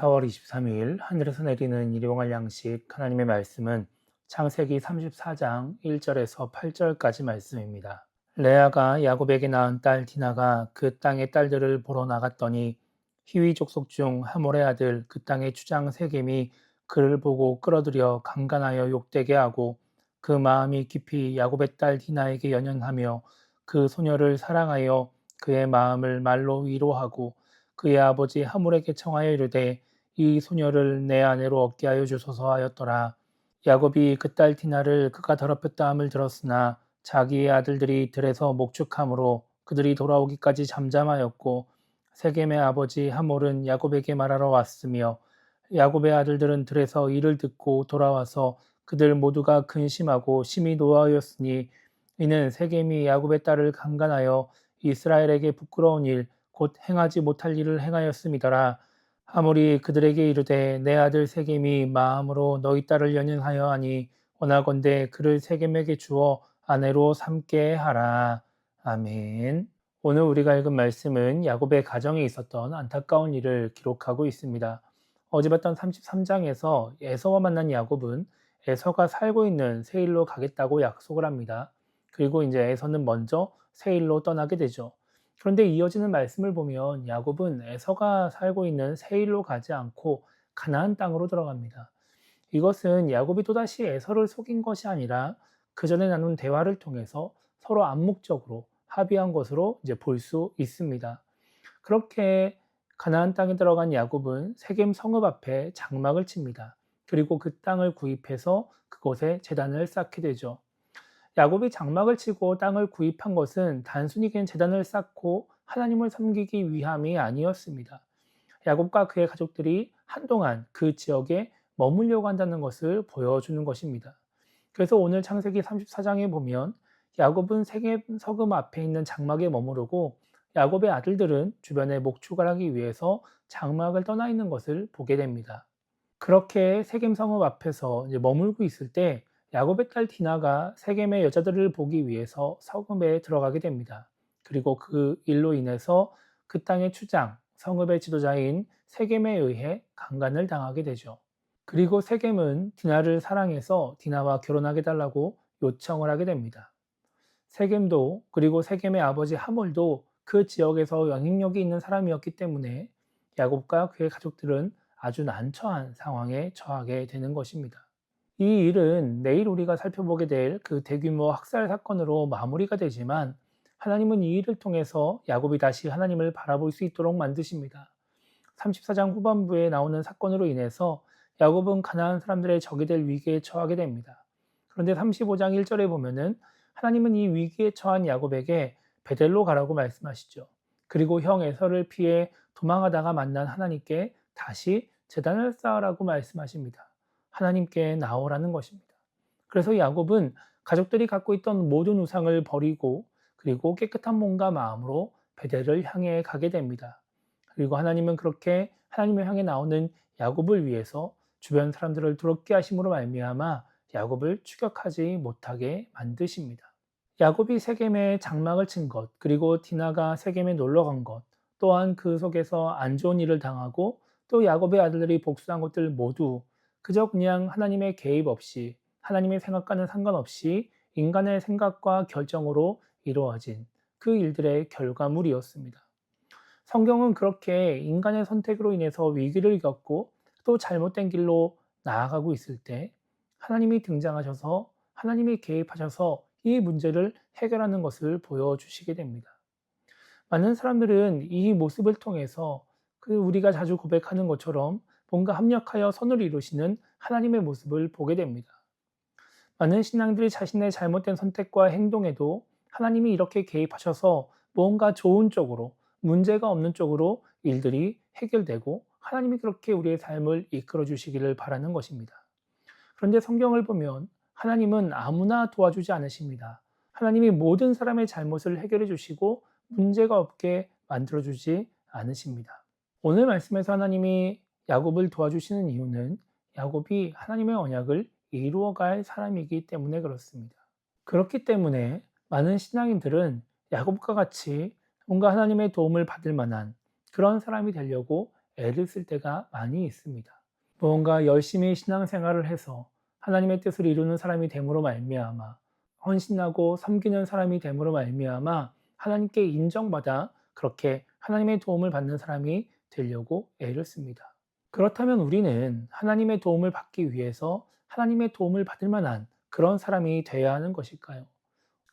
4월 23일 하늘에서 내리는 일용할 양식 하나님의 말씀은 창세기 34장 1절에서 8절까지 말씀입니다. 레아가 야곱에게 낳은 딸 디나가 그 땅의 딸들을 보러 나갔더니 히위 족속 중 하몰의 아들 그 땅의 추장 세겜이 그를 보고 끌어들여 강간하여 욕되게 하고 그 마음이 깊이 야곱의 딸 디나에게 연연하며 그 소녀를 사랑하여 그의 마음을 말로 위로하고 그의 아버지 하몰에게 청하여 이르되 이 소녀를 내 아내로 얻게 하여 주소서 하였더라. 야곱이 그 딸 디나를 그가 더럽혔다 함을 들었으나 자기의 아들들이 들에서 목축함으로 그들이 돌아오기까지 잠잠하였고 세겜의 아버지 하몰은 야곱에게 말하러 왔으며 야곱의 아들들은 들에서 이를 듣고 돌아와서 그들 모두가 근심하고 심히 노하였으니 이는 세겜이 야곱의 딸을 강간하여 이스라엘에게 부끄러운 일 곧 행하지 못할 일을 행하였음이더라. 하물이 그들에게 이르되 내 아들 세겜이 마음으로 너희 딸을 연연하여 하니 원하건대 그를 세겜에게 주어 아내로 삼게 하라. 아멘. 오늘 우리가 읽은 말씀은 야곱의 가정에 있었던 안타까운 일을 기록하고 있습니다. 어제 봤던 33장에서 에서와 만난 야곱은 에서가 살고 있는 세일로 가겠다고 약속을 합니다. 그리고 이제 에서는 먼저 세일로 떠나게 되죠. 그런데 이어지는 말씀을 보면 야곱은 에서가 살고 있는 세일로 가지 않고 가나안 땅으로 들어갑니다. 이것은 야곱이 또다시 에서를 속인 것이 아니라 그 전에 나눈 대화를 통해서 서로 암묵적으로 합의한 것으로 이제 볼 수 있습니다. 그렇게 가나안 땅에 들어간 야곱은 세겜 성읍 앞에 장막을 칩니다. 그리고 그 땅을 구입해서 그곳에 제단을 쌓게 되죠. 야곱이 장막을 치고 땅을 구입한 것은 단순히 그냥 제단을 쌓고 하나님을 섬기기 위함이 아니었습니다. 야곱과 그의 가족들이 한동안 그 지역에 머물려고 한다는 것을 보여주는 것입니다. 그래서 오늘 창세기 34장에 보면 야곱은 세겜 성읍 앞에 있는 장막에 머무르고 야곱의 아들들은 주변에 목축을 하기 위해서 장막을 떠나 있는 것을 보게 됩니다. 그렇게 세겜 성읍 앞에서 이제 머물고 있을 때 야곱의 딸 디나가 세겜의 여자들을 보기 위해서 성읍에 들어가게 됩니다. 그리고 그 일로 인해서 그 땅의 추장, 성읍의 지도자인 세겜에 의해 강간을 당하게 되죠. 그리고 세겜은 디나를 사랑해서 디나와 결혼하게 달라고 요청을 하게 됩니다. 세겜도 그리고 세겜의 아버지 하몰도 그 지역에서 영향력이 있는 사람이었기 때문에 야곱과 그의 가족들은 아주 난처한 상황에 처하게 되는 것입니다. 이 일은 내일 우리가 살펴보게 될 그 대규모 학살 사건으로 마무리가 되지만 하나님은 이 일을 통해서 야곱이 다시 하나님을 바라볼 수 있도록 만드십니다. 34장 후반부에 나오는 사건으로 인해서 야곱은 가나안 사람들의 적이 될 위기에 처하게 됩니다. 그런데 35장 1절에 보면은 하나님은 이 위기에 처한 야곱에게 베델로 가라고 말씀하시죠. 그리고 형 에서를 피해 도망하다가 만난 하나님께 다시 제단을 쌓으라고 말씀하십니다. 하나님께 나오라는 것입니다. 그래서 야곱은 가족들이 갖고 있던 모든 우상을 버리고 그리고 깨끗한 몸과 마음으로 베델을 향해 가게 됩니다. 그리고 하나님은 그렇게 하나님을 향해 나오는 야곱을 위해서 주변 사람들을 두렵게 하심으로 말미암아 야곱을 추격하지 못하게 만드십니다. 야곱이 세겜에 장막을 친 것, 그리고 디나가 세겜에 놀러 간 것, 또한 그 속에서 안 좋은 일을 당하고 또 야곱의 아들들이 복수한 것들 모두 그저 그냥 하나님의 개입 없이 하나님의 생각과는 상관없이 인간의 생각과 결정으로 이루어진 그 일들의 결과물이었습니다. 성경은 그렇게 인간의 선택으로 인해서 위기를 겪고 또 잘못된 길로 나아가고 있을 때 하나님이 등장하셔서 하나님이 개입하셔서 이 문제를 해결하는 것을 보여주시게 됩니다. 많은 사람들은 이 모습을 통해서 우리가 자주 고백하는 것처럼 뭔가 합력하여 선을 이루시는 하나님의 모습을 보게 됩니다. 많은 신앙들이 자신의 잘못된 선택과 행동에도 하나님이 이렇게 개입하셔서 뭔가 좋은 쪽으로, 문제가 없는 쪽으로 일들이 해결되고 하나님이 그렇게 우리의 삶을 이끌어 주시기를 바라는 것입니다. 그런데 성경을 보면 하나님은 아무나 도와주지 않으십니다. 하나님이 모든 사람의 잘못을 해결해 주시고 문제가 없게 만들어 주지 않으십니다. 오늘 말씀에서 하나님이 야곱을 도와주시는 이유는 야곱이 하나님의 언약을 이루어갈 사람이기 때문에 그렇습니다. 그렇기 때문에 많은 신앙인들은 야곱과 같이 뭔가 하나님의 도움을 받을 만한 그런 사람이 되려고 애를 쓸 때가 많이 있습니다. 무언가 열심히 신앙생활을 해서 하나님의 뜻을 이루는 사람이 됨으로 말미암아 헌신하고 섬기는 사람이 됨으로 말미암아 하나님께 인정받아 그렇게 하나님의 도움을 받는 사람이 되려고 애를 씁니다. 그렇다면 우리는 하나님의 도움을 받기 위해서 하나님의 도움을 받을 만한 그런 사람이 되어야 하는 것일까요?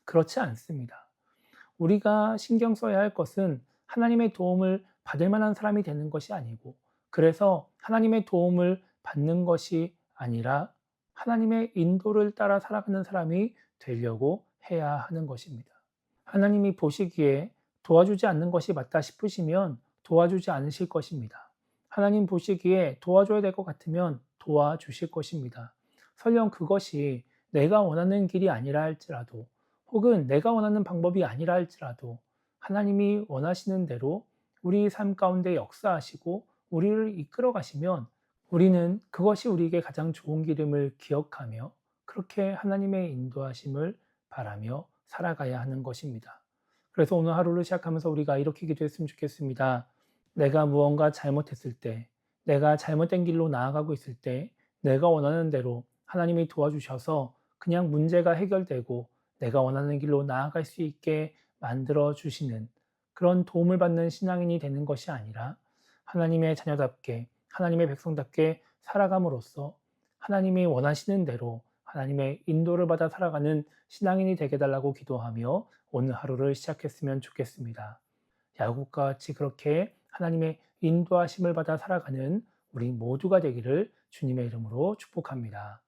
그렇지 않습니다. 우리가 신경 써야 할 것은 하나님의 도움을 받을 만한 사람이 되는 것이 아니고, 그래서 하나님의 도움을 받는 것이 아니라 하나님의 인도를 따라 살아가는 사람이 되려고 해야 하는 것입니다. 하나님이 보시기에 도와주지 않는 것이 맞다 싶으시면 도와주지 않으실 것입니다. 하나님 보시기에 도와줘야 될 것 같으면 도와주실 것입니다. 설령 그것이 내가 원하는 길이 아니라 할지라도, 혹은 내가 원하는 방법이 아니라 할지라도 하나님이 원하시는 대로 우리 삶 가운데 역사하시고 우리를 이끌어 가시면 우리는 그것이 우리에게 가장 좋은 길임을 기억하며 그렇게 하나님의 인도하심을 바라며 살아가야 하는 것입니다. 그래서 오늘 하루를 시작하면서 우리가 이렇게 기도했으면 좋겠습니다. 내가 무언가 잘못했을 때, 내가 잘못된 길로 나아가고 있을 때 내가 원하는 대로 하나님이 도와주셔서 그냥 문제가 해결되고 내가 원하는 길로 나아갈 수 있게 만들어 주시는 그런 도움을 받는 신앙인이 되는 것이 아니라 하나님의 자녀답게, 하나님의 백성답게 살아감으로써 하나님이 원하시는 대로 하나님의 인도를 받아 살아가는 신앙인이 되게 달라고 기도하며 오늘 하루를 시작했으면 좋겠습니다. 야곱과 같이 그렇게 하나님의 인도하심을 받아 살아가는 우리 모두가 되기를 주님의 이름으로 축복합니다.